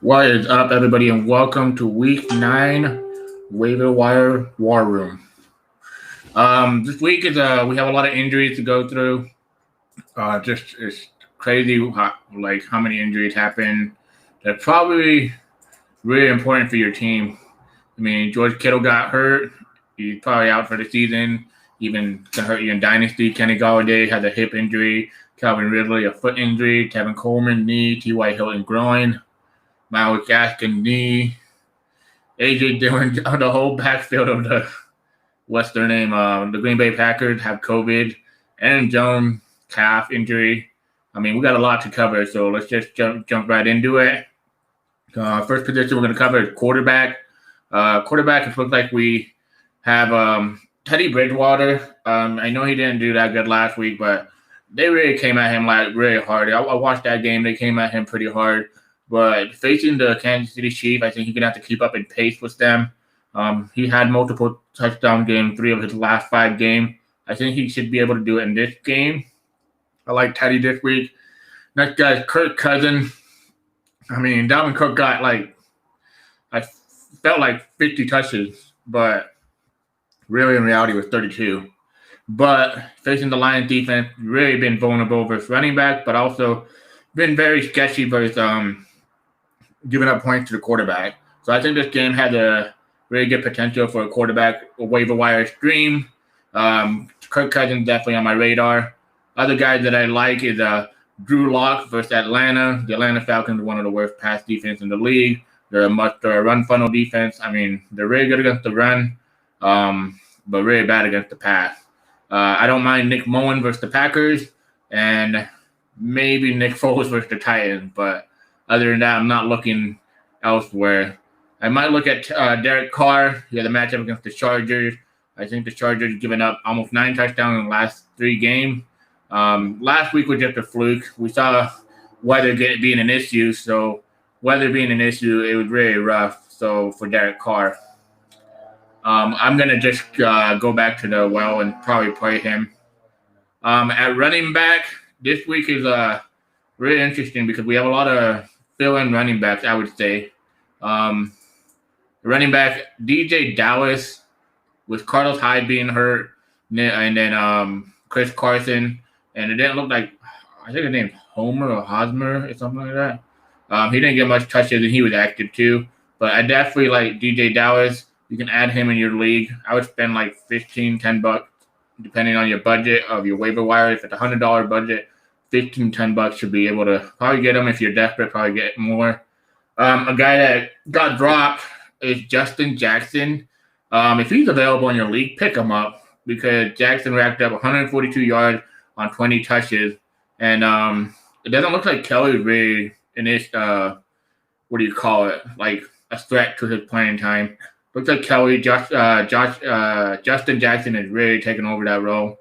What is up, everybody, and welcome to Week 9 waiver-wire war room. This week is we have a lot of injuries to go through. It's crazy how many injuries happen. They're probably really important for your team. I mean, George Kittle got hurt. He's probably out for the season. Even can hurt you in Dynasty. Kenny Golladay had a hip injury. Calvin Ridley a foot injury. Kevin Coleman knee. T.Y. Hilton groin. Myles Gaskin knee. A.J. Dillon, the whole backfield of the the Green Bay Packers have COVID. Aaron Jones calf injury. I mean, we got a lot to cover, so let's just jump right into it. First position we're going to cover is quarterback. Quarterback, it looks like we have Teddy Bridgewater. I know he didn't do that good last week, but they really came at him really hard. I watched that game. They came at him pretty hard. But facing the Kansas City Chiefs, I think he's going to have to keep up in pace with them. He had multiple touchdown games, 3 of his last 5 games. I think he should be able to do it in this game. I like Teddy this week. Next guy is Kirk Cousin. I mean, Dobbin Cook got I felt like 50 touches, but really in reality was 32. But facing the Lions defense, really been vulnerable versus running back, but also been very sketchy versus giving up points to the quarterback. So I think this game had a really good potential for a quarterback waiver wire stream. Kirk Cousin definitely on my radar. Other guys that I like is Drew Locke versus Atlanta. The Atlanta Falcons are one of the worst pass defense in the league. They're a run funnel defense. I mean, they're really good against the run, but really bad against the pass. I don't mind Nick Mullen versus the Packers and maybe Nick Foles versus the Titans, but other than that, I'm not looking elsewhere. I might look at Derek Carr. He had a matchup against the Chargers. I think the Chargers given up almost 9 touchdowns in the last 3 games. Last week was just a fluke. We saw weather being an issue, so weather being an issue, it was really rough. So for Derek Carr, I'm gonna just go back to the well and probably play him. At running back, this week is really interesting because we have a lot of fill-in running backs, I would say. Running back DJ Dallas with Carlos Hyde being hurt, and then Chris Carson, and it didn't look like, I think his name's Homer or Hosmer or something like that. He didn't get much touches, and he was active too. But I definitely like DJ Dallas. You can add him in your league. I would spend like $10 depending on your budget of your waiver wire. If it's a $100 budget, $10 should be able to probably get him. If you're desperate, probably get more. A guy that got dropped is Justin Jackson. If he's available in your league, pick him up because Jackson racked up 142 yards on 20 touches. And it doesn't look like Kelly really in his, like a threat to his playing time. Looks like Kelly, Justin Jackson is really taking over that role.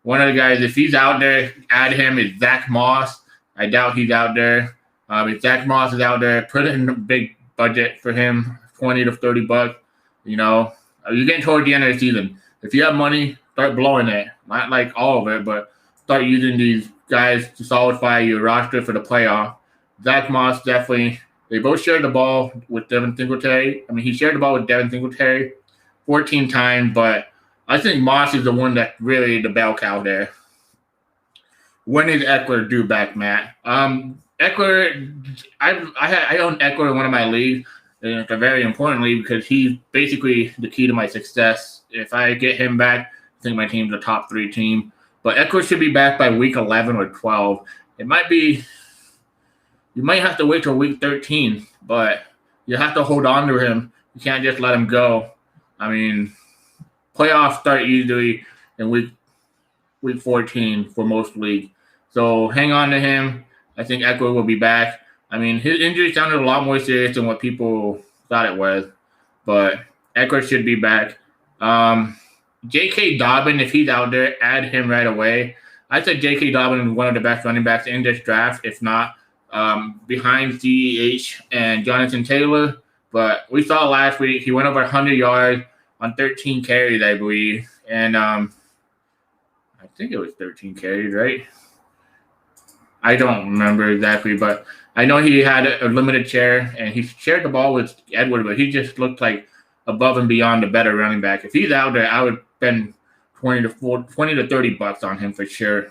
One of the guys, if he's out there, add him, is Zach Moss. I doubt he's out there. If Zach Moss is out there, put in a big budget for him, $20 to $30. You know, you're getting toward the end of the season. If you have money, start blowing it. Not like all of it, but start using these guys to solidify your roster for the playoff. Zach Moss definitely. They both shared the ball with Devin Singletary. I mean, he shared the ball with Devin Singletary 14 times, but I think Moss is the one that really the bell cow there. When is Eckler due back, Matt? Eckler, I own Eckler in one of my leagues. And it's a very important league because he's basically the key to my success. If I get him back, I think my team's a top 3 team. But Eckler should be back by week 11 or 12. It might be. You might have to wait till week 13, but you have to hold on to him. You can't just let him go. I mean, playoffs start usually in week 14 for most leagues. So hang on to him. I think Eckler will be back. I mean, his injury sounded a lot more serious than what people thought it was, but Eckler should be back. J.K. Dobbin, if he's out there, add him right away. I said J.K. Dobbin is one of the best running backs in this draft, if not behind CEH and Jonathan Taylor. But we saw last week he went over 100 yards on 13 carries, I believe. And I think it was 13 carries, right? I don't remember exactly, but I know he had a limited share, and he shared the ball with Edward, but he just looked like above and beyond a better running back. If he's out there, I would spend $20 to $30 on him for sure.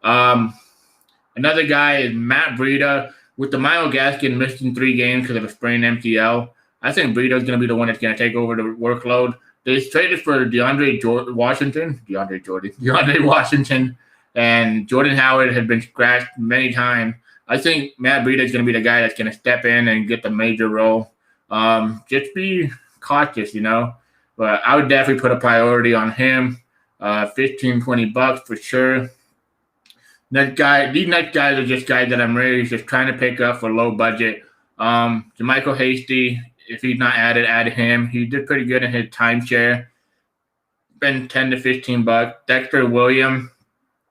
Another guy is Matt Breida. With the Myles Gaskin missing 3 games because of a sprained MCL, I think Breida is going to be the one that's going to take over the workload. They traded for DeAndre Washington, and Jordan Howard had been scratched many times. I think Matt Breida is going to be the guy that's going to step in and get the major role. Just be cautious, But I would definitely put a priority on him. $15-20 for sure. These next guys are just guys that I'm really just trying to pick up for low budget. Jermichael Hasty, if he's not added, add him. He did pretty good in his timeshare. Spend $10 to $15. Dexter Williams,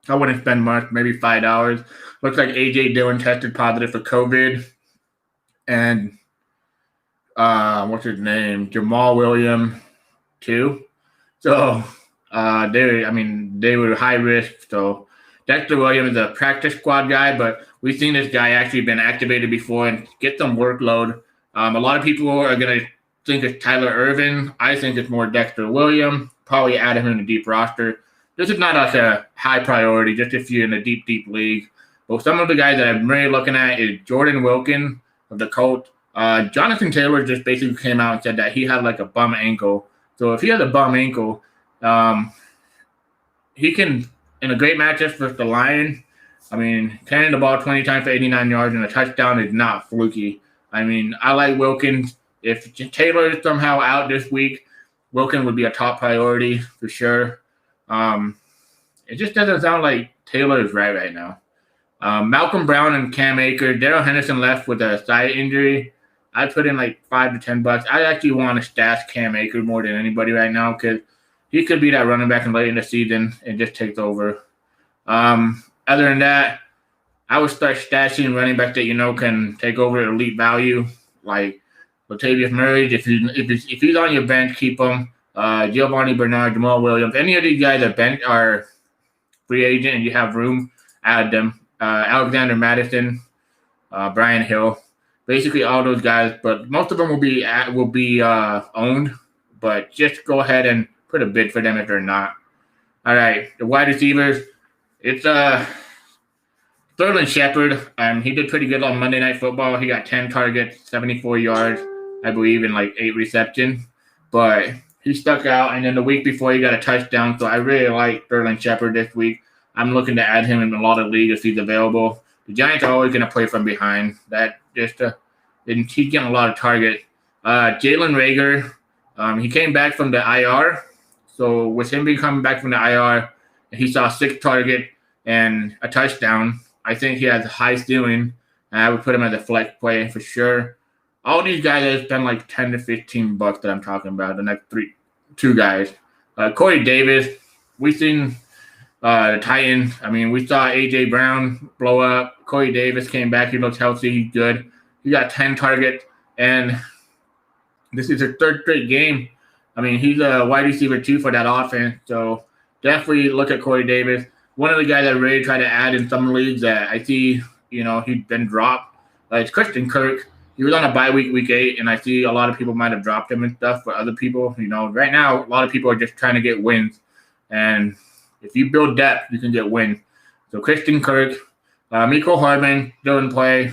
I wouldn't spend much, maybe $5. Looks like AJ Dillon tested positive for COVID. And what's his name? Jamal Williams too. So they were high risk. So Dexter Williams is a practice squad guy, but we've seen this guy actually been activated before and get some workload. A lot of people are going to think it's Tyler Ervin. I think it's more Dexter Williams. Probably add him in a deep roster. This is not like a high priority, just if you're in a deep league. But some of the guys that I'm really looking at is Jordan Wilkins of the Colts. Jonathan Taylor just basically came out and said that he had like a bum ankle. So if he has a bum ankle, he can, in a great matchup with the Lions, carrying the ball 20 times for 89 yards and a touchdown is not fluky. I like Wilkins. If Taylor is somehow out this week, Wilkins would be a top priority for sure. It just doesn't sound like Taylor is right now. Malcolm Brown and Cam Akers. Darrell Henderson left with a side injury. I put in like $5 to $10. I actually want to stash Cam Akers more than anybody right now because he could be that running back late in the season and just takes over. Other than that, I would start stashing running back that can take over elite value, like Latavius Murray. If he's on your bench, keep him. Giovanni Bernard, Jamal Williams, any of these guys that are free agent and you have room, add them. Alexander Madison, Brian Hill, basically all those guys, but most of them will be owned. But just go ahead and put a bid for them if they're not. All right, the wide receivers. It's Sterling Shepard. He did pretty good on Monday Night Football. He got 10 targets, 74 yards, I believe, in like 8 receptions. But he stuck out, and then the week before he got a touchdown. So I really like Sterling Shepard this week. I'm looking to add him in a lot of leagues if he's available. The Giants are always going to play from behind. He's getting a lot of targets. Jaylen Rager, he came back from the IR. So with him coming back from the IR, he saw 6 targets and a touchdown. I think he has a high ceiling, and I would put him as a flex play for sure. All these guys have spent like $10 to $15 that I'm talking about. The next 2 guys. Corey Davis, we've seen the Titans. We saw A.J. Brown blow up. Corey Davis came back. He looks healthy. He's good. He got 10 targets, and this is his 3rd straight game. He's a wide receiver 2 for that offense. So definitely look at Corey Davis. One of the guys I really try to add in some leagues that I see, he's been dropped. It's Christian Kirk. He was on a bye week 8, and I see a lot of people might have dropped him and stuff. But other people, right now, a lot of people are just trying to get wins. And if you build depth, you can get wins. So Christian Kirk, Mecole Hardman doesn't play.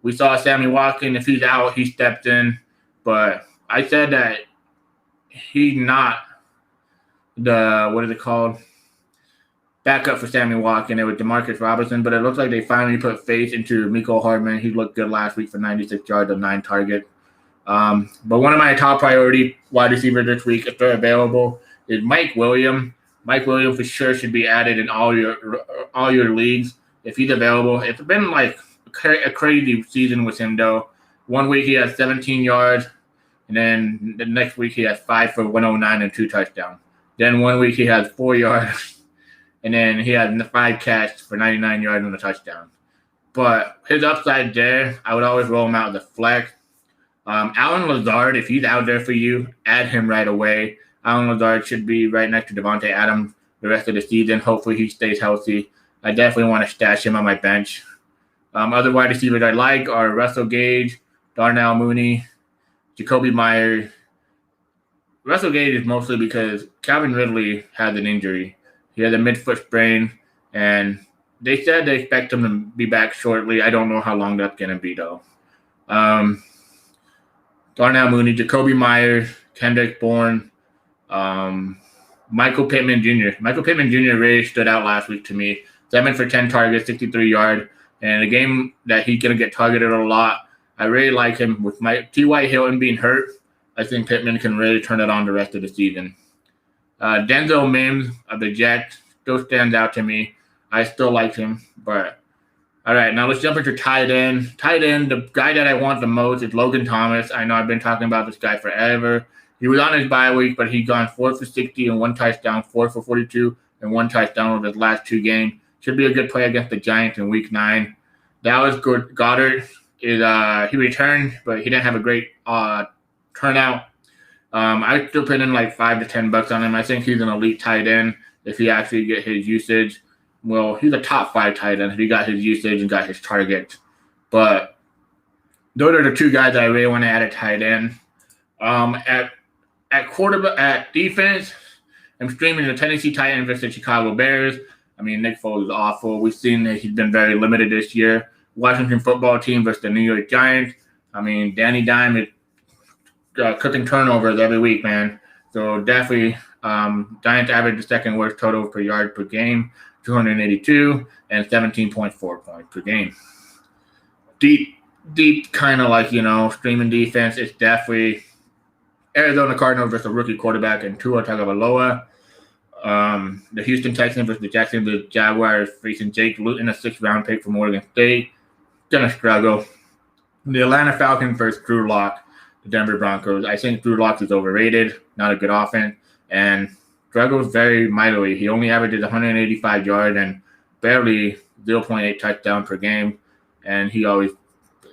We saw Sammy Watkins. If he's out, he stepped in. But I said that he's not the, backup for Sammy Watkins. It was DeMarcus Robinson, but it looks like they finally put faith into Mecole Hardman. He looked good last week for 96 yards and 9 targets. But one of my top priority wide receivers this week, if they're available, is Mike Williams. Mike Williams for sure should be added in all your leagues if he's available. It's been like a crazy season with him, though. One week he has 17 yards, and then the next week he has 5 for 109 and 2 touchdowns. Then one week he has 4 yards. And then he had 5 catches for 99 yards and a touchdown. But his upside there, I would always roll him out as a flex. Allen Lazard, if he's out there for you, add him right away. Allen Lazard should be right next to Devontae Adams the rest of the season. Hopefully he stays healthy. I definitely want to stash him on my bench. Other wide receivers I like are Russell Gage, Darnell Mooney, Jacoby Myers. Russell Gage is mostly because Calvin Ridley had an injury. He had a midfoot sprain, and they said they expect him to be back shortly. I don't know how long that's going to be, though. Darnell Mooney, Jacoby Myers, Kendrick Bourne, Michael Pittman Jr. Michael Pittman Jr. really stood out last week to me. 7 for 10 targets, 63 yards. And a game that he's going to get targeted a lot. I really like him. With my T.Y. Hilton being hurt, I think Pittman can really turn it on the rest of the season. Denzel Mims of the Jets still stands out to me. I still like him. But, all right, now let's jump into tight end. Tight end, the guy that I want the most is Logan Thomas. I know I've been talking about this guy forever. He was on his bye week, but he's gone 4 for 60 and 1 touchdown, 4 for 42 and 1 touchdown over his last 2 games. Should be a good play against the Giants in Week 9. Dallas Goedert is he returned, but he didn't have a great turnout. I still put in like $5 to $10 on him. I think he's an elite tight end if he actually get his usage. Well, he's a top 5 tight end if he got his usage and got his targets. But those are the 2 guys that I really want to add at tight end. At quarterback, at defense, I'm streaming the Tennessee Titans versus the Chicago Bears. I mean, Nick Foles is awful. We've seen that he's been very limited this year. Washington football team versus the New York Giants. I mean, Danny Dime is cooking turnovers every week, man. So definitely, Giants average the second worst total per yard per game, 282, and 17.4 points per game. Deep kind of like, streaming defense. It's definitely Arizona Cardinals versus a rookie quarterback and Tua Tagovailoa. The Houston Texans versus the Jacksonville Jaguars facing Jake Luton, a 6th-round pick from Oregon State. Gonna struggle. The Atlanta Falcons versus Drew Locke, the Denver Broncos. I think Drew Locke is overrated, not a good offense, and struggles very mightily. He only averages 185 yards and barely 0.8 touchdown per game, and he always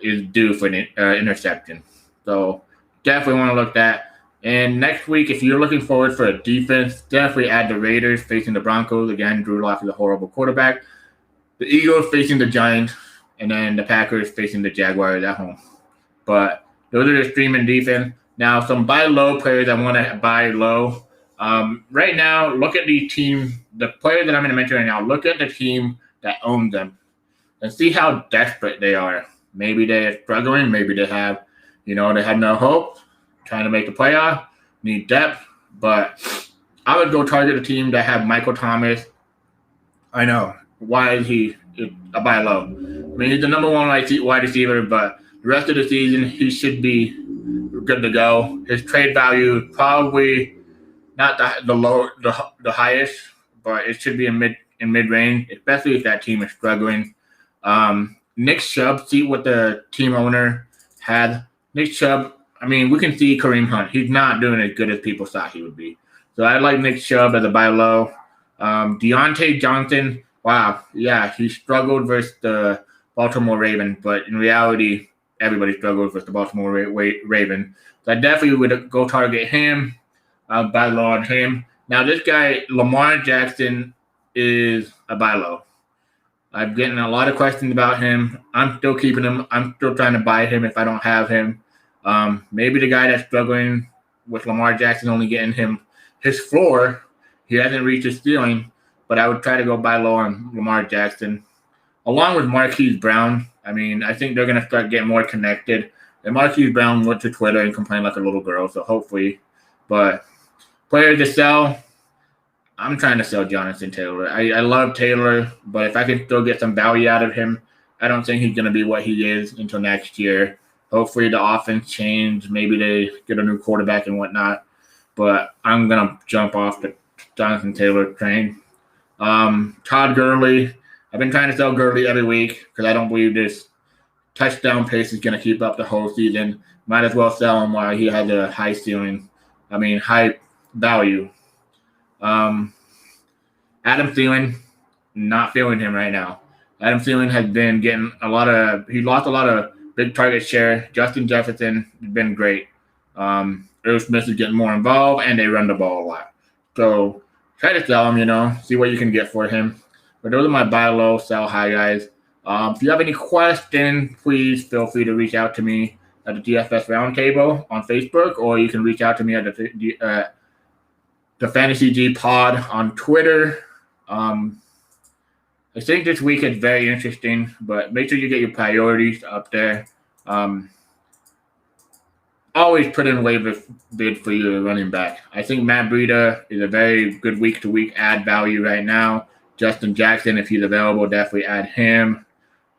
is due for an interception. So definitely want to look at that. And next week, if you're looking forward for a defense, definitely add the Raiders facing the Broncos. Again, Drew Locke is a horrible quarterback. The Eagles facing the Giants, and then the Packers facing the Jaguars at home. But those are the streaming defense. Now, some buy low players I want to buy low. Right now, look at the team, the players that I'm going to mention right now. Look at the team that owns them and see how desperate they are. Maybe they're struggling. Maybe they have, they have no hope. Trying to make the playoff, need depth, but I would go target a team that have Michael Thomas. I know. Why is he a buy low? I mean, he's the number 1 wide receiver, but the rest of the season, he should be good to go. His trade value is probably not the highest, but it should be in mid-range, especially if that team is struggling. Nick Chubb, see what the team owner had. Nick Chubb, I mean, we can see Kareem Hunt. He's not doing as good as people thought he would be. So I like Nick Chubb as a buy low. Deontay Johnson, wow, yeah, he struggled versus the Baltimore Ravens, but in reality, everybody struggles versus the Baltimore Ravens. So I definitely would go target him. I'll buy low on him. Now, this guy, Lamar Jackson, is a buy low. I'm getting a lot of questions about him. I'm still keeping him. I'm still trying to buy him if I don't have him. Maybe the guy that's struggling with Lamar Jackson only getting him his floor, he hasn't reached his ceiling, but I would try to go buy low on Lamar Jackson. Along with Marquise Brown, I mean, I think they're going to start getting more connected. And Marquise Brown went to Twitter and complained like a little girl, so hopefully. But players to sell, I'm trying to sell Jonathan Taylor. I love Taylor, but if I can still get some value out of him, I don't think he's going to be what he is until next year. Hopefully the offense change. Maybe they get a new quarterback and whatnot. But I'm going to jump off the Jonathan Taylor train. Todd Gurley. I've been trying to sell Gurley every week because I don't believe this touchdown pace is going to keep up the whole season. Might as well sell him while he has a high ceiling. High value. Adam Thielen, not feeling him right now. Adam Thielen has been getting he lost a lot of big target share. Justin Jefferson has been great. Earl Smith is getting more involved, and they run the ball a lot. So try to sell him, see what you can get for him. But those are my buy low, sell high guys. If you have any questions, please feel free to reach out to me at the DFS Roundtable on Facebook, or you can reach out to me at the Fantasy G Pod on Twitter. I think this week is very interesting, but make sure you get your priorities up there. Always put in waiver bid for your running back. I think Matt Breida is a very good week-to-week add value right now. Justin Jackson, if he's available, definitely add him.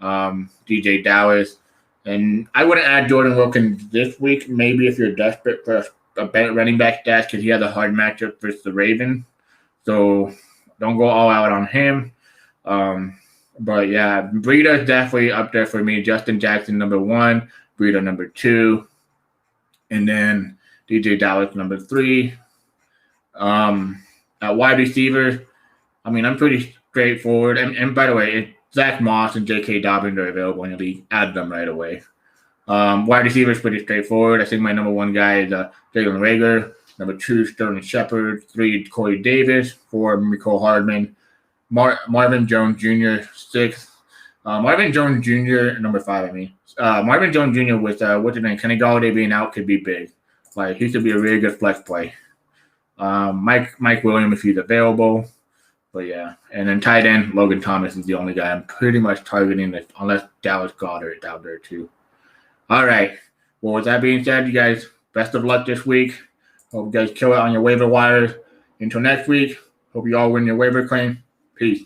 DJ Dallas. And I wouldn't add Jordan Wilkins this week, maybe if you're desperate for a running back stash, because he has a hard matchup versus the Ravens. So don't go all out on him. But yeah, Breida is definitely up there for me. Justin Jackson, number 1. Breida, number 2. And then DJ Dallas, number 3. At wide receiver, I mean, I'm pretty straightforward. And by the way, Zach Moss and J.K. Dobbin are available in the league. Add them right away. Wide receiver is pretty straightforward. I think my number 1 guy is Jaylen Rager. Number 2, Sterling Shepard. 3, Corey Davis. 4, Mecole Hardman. Marvin Jones Jr., 6. Marvin Jones Jr., number 5, I mean. Marvin Jones Jr. with, what's his name, Kenny Golladay being out could be big. Like, he could be a really good flex play. Mike Williams, if he's available. But, yeah. And then tight end, Logan Thomas is the only guy I'm pretty much targeting, unless Dallas Goedert is out there, too. All right. Well, with that being said, you guys, best of luck this week. Hope you guys kill it on your waiver wires. Until next week, hope you all win your waiver claim. Peace.